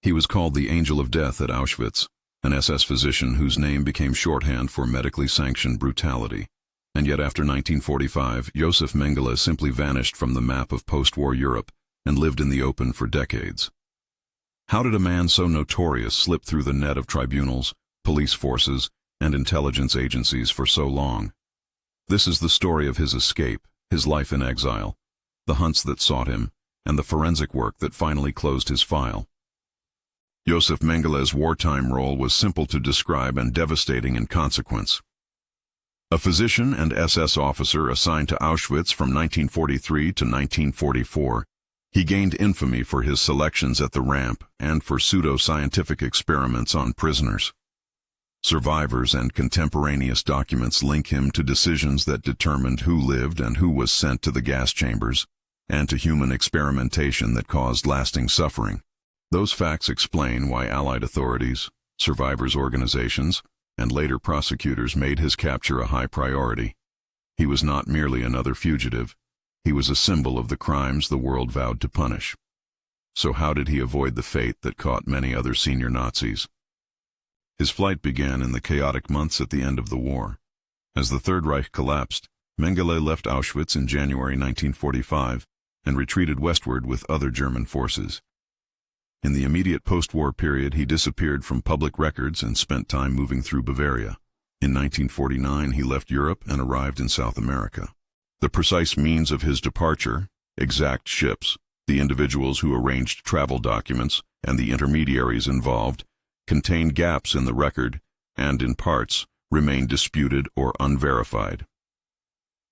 He was called the Angel of Death at Auschwitz, an SS physician whose name became shorthand for medically sanctioned brutality. And yet after 1945, Josef Mengele simply vanished from the map of post-war Europe and lived in the open for decades. How did a man so notorious slip through the net of tribunals, police forces, and intelligence agencies for so long? This is the story of his escape, his life in exile, the hunts that sought him, and the forensic work that finally closed his file. Josef Mengele's wartime role was simple to describe and devastating in consequence. A physician and SS officer assigned to Auschwitz from 1943 to 1944, he gained infamy for his selections at the ramp and for pseudo-scientific experiments on prisoners. Survivors and contemporaneous documents link him to decisions that determined who lived and who was sent to the gas chambers, and to human experimentation that caused lasting suffering. Those facts explain why Allied authorities, survivors' organizations, and later prosecutors made his capture a high priority. He was not merely another fugitive. He was a symbol of the crimes the world vowed to punish. So how did he avoid the fate that caught many other senior Nazis? His flight began in the chaotic months at the end of the war. As the Third Reich collapsed, Mengele left Auschwitz in January 1945 and retreated westward with other German forces. In the immediate post-war period, he disappeared from public records and spent time moving through Bavaria. In 1949, he left Europe and arrived in South America. The precise means of his departure, exact ships, the individuals who arranged travel documents, and the intermediaries involved, contained gaps in the record and, in parts, remain disputed or unverified.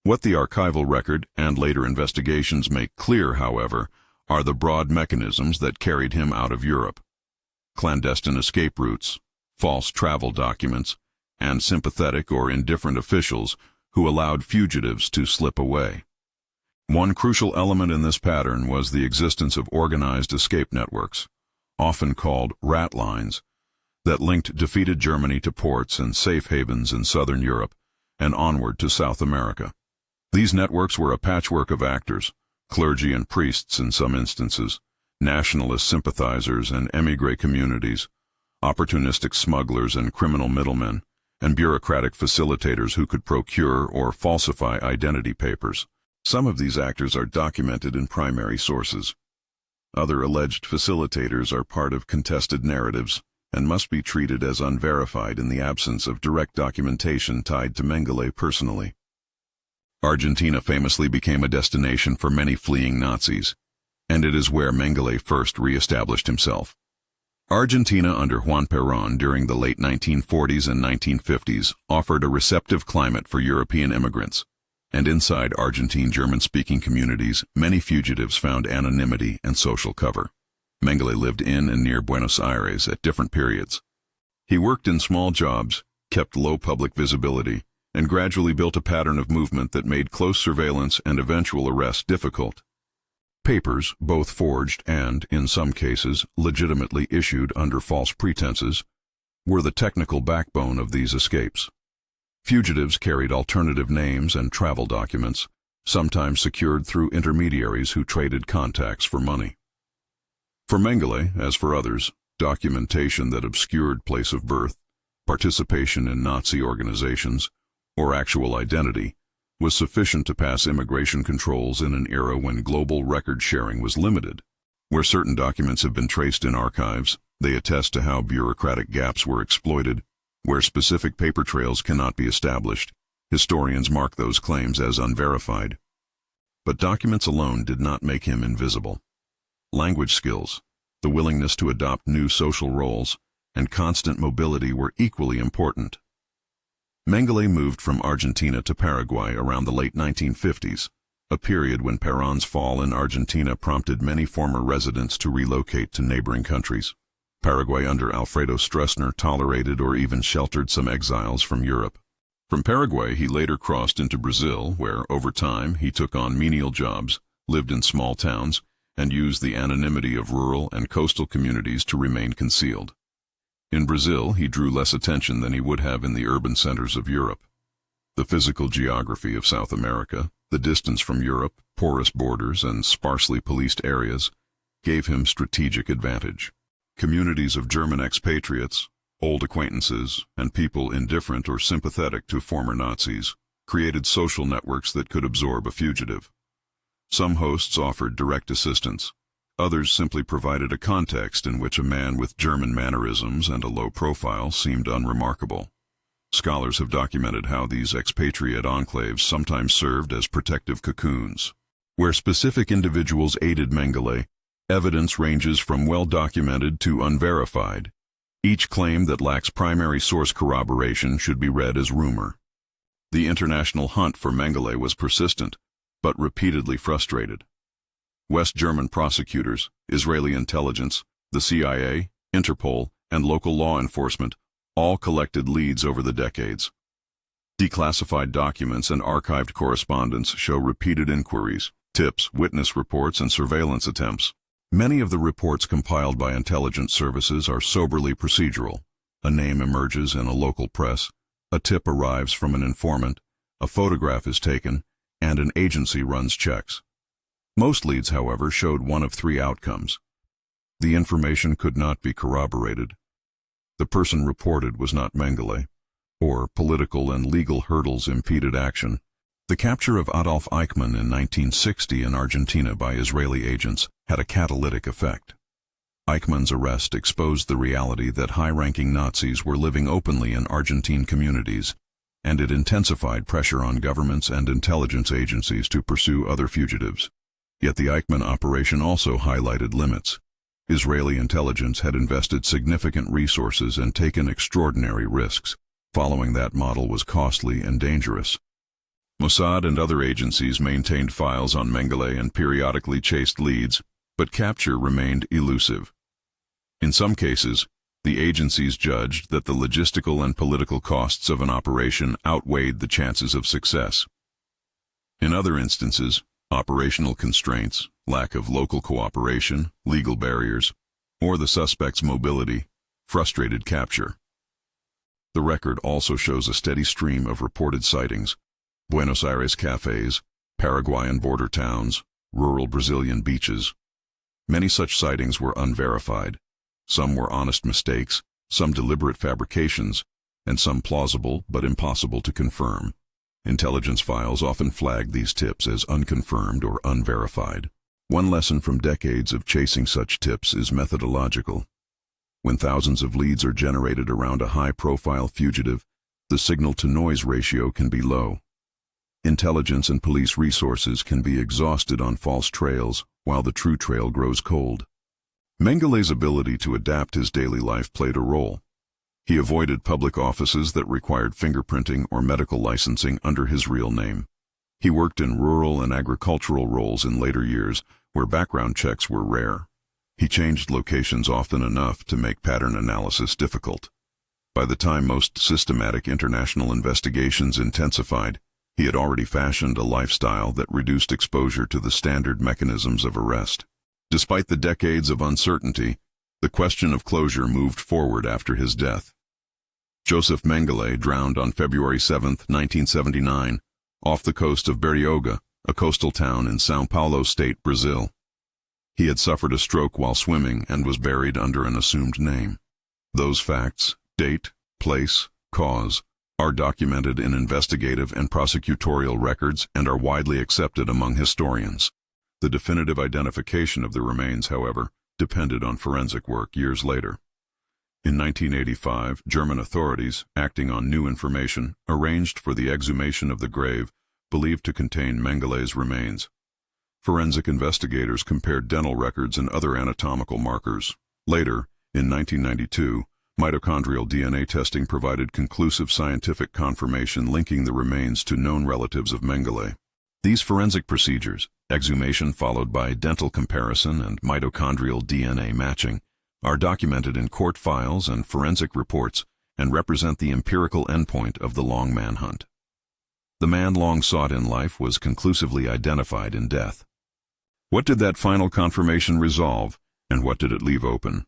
What the archival record and later investigations make clear, however, are the broad mechanisms that carried him out of Europe: clandestine escape routes, false travel documents, and sympathetic or indifferent officials who allowed fugitives to slip away. One crucial element in this pattern was the existence of organized escape networks, often called rat lines, that linked defeated Germany to ports and safe havens in southern Europe and onward to South America. These networks were a patchwork of actors: clergy and priests in some instances, nationalist sympathizers and émigré communities, opportunistic smugglers and criminal middlemen, and bureaucratic facilitators who could procure or falsify identity papers. Some of these actors are documented in primary sources. Other alleged facilitators are part of contested narratives and must be treated as unverified in the absence of direct documentation tied to Mengele personally. Argentina famously became a destination for many fleeing Nazis, and it is where Mengele first re-established himself. Argentina under Juan Perón during the late 1940s and 1950s offered a receptive climate for European immigrants, and inside Argentine German-speaking communities, many fugitives found anonymity and social cover. Mengele lived in and near Buenos Aires at different periods. He worked in small jobs, kept low public visibility, and gradually built a pattern of movement that made close surveillance and eventual arrest difficult. Papers, both forged and, in some cases, legitimately issued under false pretenses, were the technical backbone of these escapes. Fugitives carried alternative names and travel documents, sometimes secured through intermediaries who traded contacts for money. For Mengele, as for others, documentation that obscured place of birth, participation in Nazi organizations, or actual identity, was sufficient to pass immigration controls in an era when global record sharing was limited. Where certain documents have been traced in archives, they attest to how bureaucratic gaps were exploited. Where specific paper trails cannot be established, historians mark those claims as unverified. But documents alone did not make him invisible. Language skills, the willingness to adopt new social roles, and constant mobility were equally important. Mengele moved from Argentina to Paraguay around the late 1950s, a period when Perón's fall in Argentina prompted many former residents to relocate to neighboring countries. Paraguay under Alfredo Stroessner tolerated or even sheltered some exiles from Europe. From Paraguay, he later crossed into Brazil, where, over time, he took on menial jobs, lived in small towns, and used the anonymity of rural and coastal communities to remain concealed. In Brazil, he drew less attention than he would have in the urban centers of Europe. The physical geography of South America, the distance from Europe, porous borders, and sparsely policed areas, gave him strategic advantage. Communities of German expatriates, old acquaintances, and people indifferent or sympathetic to former Nazis created social networks that could absorb a fugitive. Some hosts offered direct assistance. Others simply provided a context in which a man with German mannerisms and a low profile seemed unremarkable. Scholars have documented how these expatriate enclaves sometimes served as protective cocoons. Where specific individuals aided Mengele, evidence ranges from well-documented to unverified. Each claim that lacks primary source corroboration should be read as rumor. The international hunt for Mengele was persistent, but repeatedly frustrated. West German prosecutors, Israeli intelligence, the CIA, Interpol, and local law enforcement all collected leads over the decades. Declassified documents and archived correspondence show repeated inquiries, tips, witness reports, and surveillance attempts. Many of the reports compiled by intelligence services are soberly procedural. A name emerges in a local press, a tip arrives from an informant, a photograph is taken, and an agency runs checks. Most leads, however, showed one of three outcomes. The information could not be corroborated. The person reported was not Mengele, or political and legal hurdles impeded action. The capture of Adolf Eichmann in 1960 in Argentina by Israeli agents had a catalytic effect. Eichmann's arrest exposed the reality that high-ranking Nazis were living openly in Argentine communities, and it intensified pressure on governments and intelligence agencies to pursue other fugitives. Yet the Eichmann operation also highlighted limits. Israeli intelligence had invested significant resources and taken extraordinary risks. Following that model was costly and dangerous. Mossad and other agencies maintained files on Mengele and periodically chased leads, but capture remained elusive. In some cases, the agencies judged that the logistical and political costs of an operation outweighed the chances of success. In other instances, operational constraints, lack of local cooperation, legal barriers, or the suspect's mobility frustrated capture. The record also shows a steady stream of reported sightings: Buenos Aires cafes, Paraguayan border towns, rural Brazilian beaches. Many such sightings were unverified. Some were honest mistakes, some deliberate fabrications, and some plausible but impossible to confirm. Intelligence files often flagged these tips as unconfirmed or unverified. One lesson from decades of chasing such tips is methodological. When thousands of leads are generated around a high-profile fugitive, the signal-to-noise ratio can be low. Intelligence and police resources can be exhausted on false trails, while the true trail grows cold. Mengele's ability to adapt his daily life played a role. He avoided public offices that required fingerprinting or medical licensing under his real name. He worked in rural and agricultural roles in later years, where background checks were rare. He changed locations often enough to make pattern analysis difficult. By the time most systematic international investigations intensified, he had already fashioned a lifestyle that reduced exposure to the standard mechanisms of arrest. Despite the decades of uncertainty, the question of closure moved forward after his death. Josef Mengele drowned on February 7, 1979, off the coast of Bertioga, a coastal town in São Paulo State, Brazil. He had suffered a stroke while swimming and was buried under an assumed name. Those facts, date, place, cause, are documented in investigative and prosecutorial records and are widely accepted among historians. The definitive identification of the remains, however, depended on forensic work years later. In 1985, German authorities, acting on new information, arranged for the exhumation of the grave believed to contain Mengele's remains. Forensic investigators compared dental records and other anatomical markers. Later, in 1992, mitochondrial DNA testing provided conclusive scientific confirmation linking the remains to known relatives of Mengele. These forensic procedures, exhumation followed by dental comparison and mitochondrial DNA matching, are documented in court files and forensic reports and represent the empirical endpoint of the long manhunt. The man long sought in life was conclusively identified in death. What did that final confirmation resolve, and what did it leave open?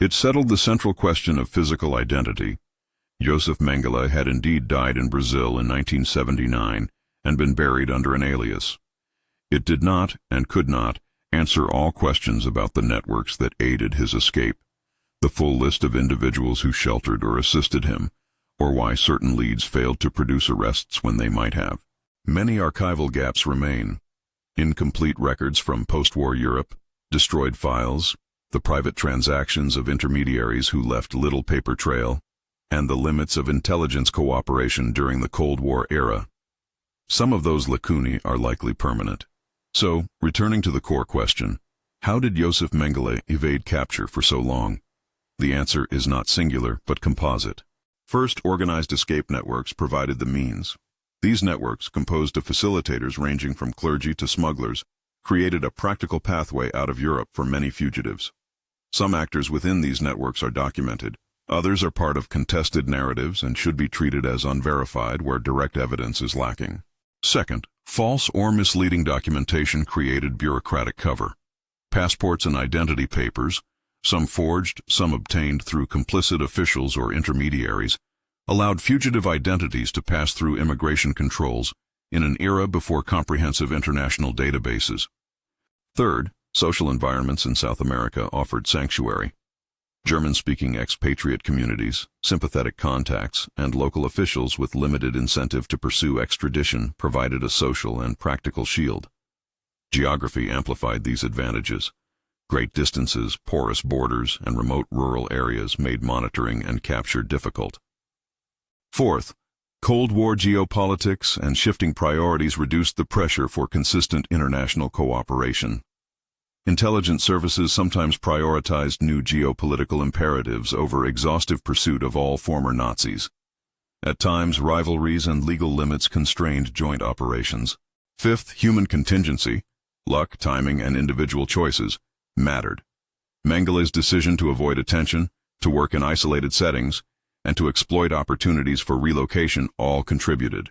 It settled the central question of physical identity. Josef Mengele had indeed died in Brazil in 1979 and been buried under an alias. It did not, and could not, answer all questions about the networks that aided his escape. the full list of individuals who sheltered or assisted him, or why certain leads failed to produce arrests when they might have. Many archival gaps remain. Incomplete records from post-war Europe, destroyed files, the private transactions of intermediaries who left little paper trail, and the limits of intelligence cooperation during the Cold War era. Some of those lacunae are likely permanent. So, returning to the core question, how did Josef Mengele evade capture for so long? The answer is not singular, but composite. First, organized escape networks provided the means. These networks, composed of facilitators ranging from clergy to smugglers, created a practical pathway out of Europe for many fugitives. Some actors within these networks are documented. Others are part of contested narratives and should be treated as unverified where direct evidence is lacking. Second, false or misleading documentation created bureaucratic cover. Passports and identity papers, some forged, some obtained through complicit officials or intermediaries, allowed fugitive identities to pass through immigration controls in an era before comprehensive international databases. Third, social environments in South America offered sanctuary. German-speaking expatriate communities, sympathetic contacts, and local officials with limited incentive to pursue extradition provided a social and practical shield. Geography amplified these advantages. Great distances, porous borders, and remote rural areas made monitoring and capture difficult. Fourth, Cold War geopolitics and shifting priorities reduced the pressure for consistent international cooperation. Intelligence services sometimes prioritized new geopolitical imperatives over exhaustive pursuit of all former Nazis. At times, rivalries and legal limits constrained joint operations. Fifth, human contingency, luck, timing, and individual choices mattered. Mengele's decision to avoid attention, to work in isolated settings, and to exploit opportunities for relocation all contributed.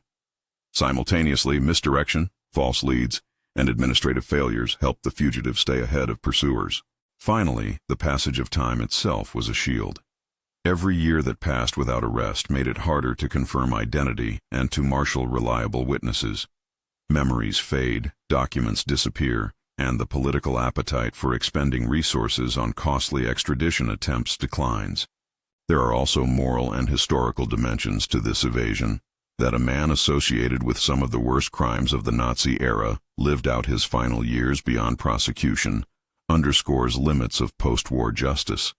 Simultaneously, misdirection, false leads, and administrative failures helped the fugitive stay ahead of pursuers. Finally, the passage of time itself was a shield. Every year that passed without arrest made it harder to confirm identity and to marshal reliable witnesses. Memories fade, documents disappear, and the political appetite for expending resources on costly extradition attempts declines. There are also moral and historical dimensions to this evasion. That a man associated with some of the worst crimes of the Nazi era lived out his final years beyond prosecution underscores limits of post-war justice.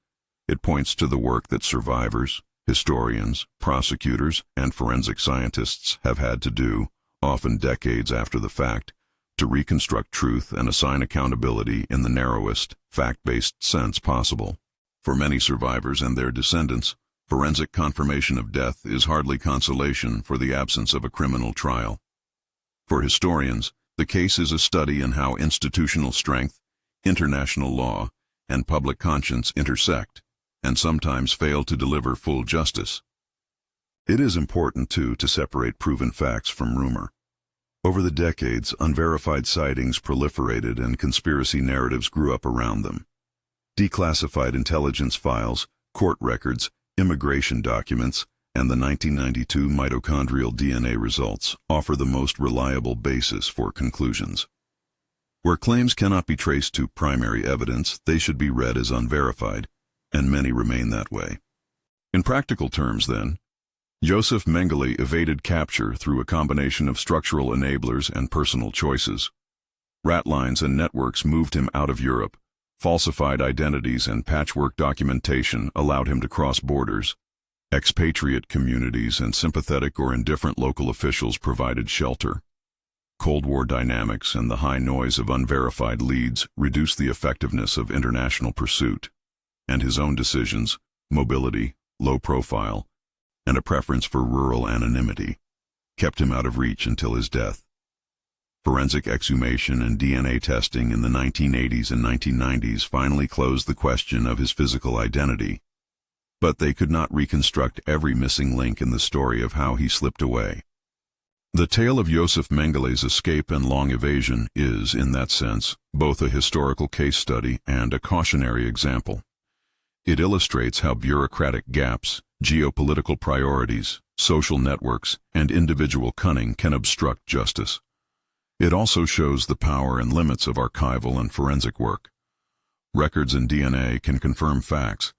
It points to the work that survivors, historians, prosecutors, and forensic scientists have had to do, often decades after the fact, to reconstruct truth and assign accountability in the narrowest, fact-based sense possible. For many survivors and their descendants, forensic confirmation of death is hardly consolation for the absence of a criminal trial. For historians, the case is a study in how institutional strength, international law, and public conscience intersect, and sometimes fail to deliver full justice. It is important, too, to separate proven facts from rumor. Over the decades, unverified sightings proliferated and conspiracy narratives grew up around them. Declassified intelligence files, court records, immigration documents, and the 1992 mitochondrial DNA results offer the most reliable basis for conclusions. Where claims cannot be traced to primary evidence, they should be read as unverified, and many remain that way. In practical terms, then, Josef Mengele evaded capture through a combination of structural enablers and personal choices. Ratlines and networks moved him out of Europe. Falsified identities and patchwork documentation allowed him to cross borders. Expatriate communities and sympathetic or indifferent local officials provided shelter. Cold War dynamics and the high noise of unverified leads reduced the effectiveness of international pursuit. And his own decisions, mobility, low profile, and a preference for rural anonymity, kept him out of reach until his death. Forensic exhumation and DNA testing in the 1980s and 1990s finally closed the question of his physical identity, but they could not reconstruct every missing link in the story of how he slipped away. The tale of Josef Mengele's escape and long evasion is, in that sense, both a historical case study and a cautionary example. It illustrates how bureaucratic gaps, geopolitical priorities, social networks, and individual cunning can obstruct justice. It also shows the power and limits of archival and forensic work. Records and DNA can confirm facts,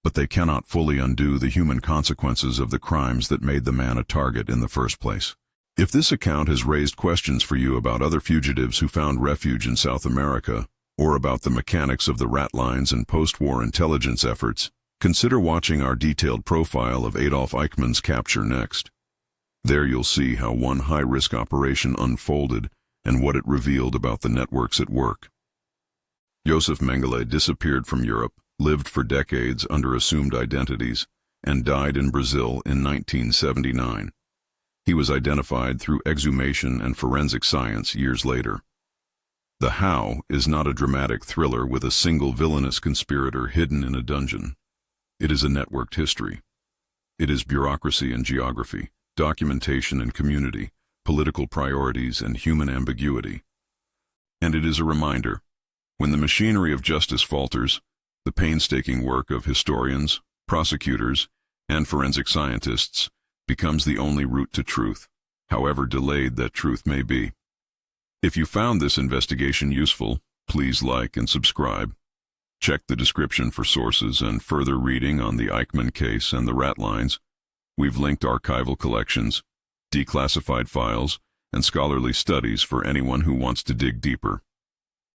but they cannot fully undo the human consequences of the crimes that made the man a target in the first place. If this account has raised questions for you about other fugitives who found refuge in South America, or about the mechanics of the rat lines and post-war intelligence efforts, consider watching our detailed profile of Adolf Eichmann's capture next. There you'll see how one high-risk operation unfolded and what it revealed about the networks at work. Josef Mengele disappeared from Europe, lived for decades under assumed identities, and died in Brazil in 1979. He was identified through exhumation and forensic science years later. The How is not a dramatic thriller with a single villainous conspirator hidden in a dungeon. It is a networked history. It is bureaucracy and geography, documentation and community, political priorities and human ambiguity. And it is a reminder, when the machinery of justice falters, the painstaking work of historians, prosecutors, and forensic scientists becomes the only route to truth, however delayed that truth may be. If you found this investigation useful, please like and subscribe. Check the description for sources and further reading on the Eichmann case and the rat lines. We've linked archival collections, declassified files, and scholarly studies for anyone who wants to dig deeper.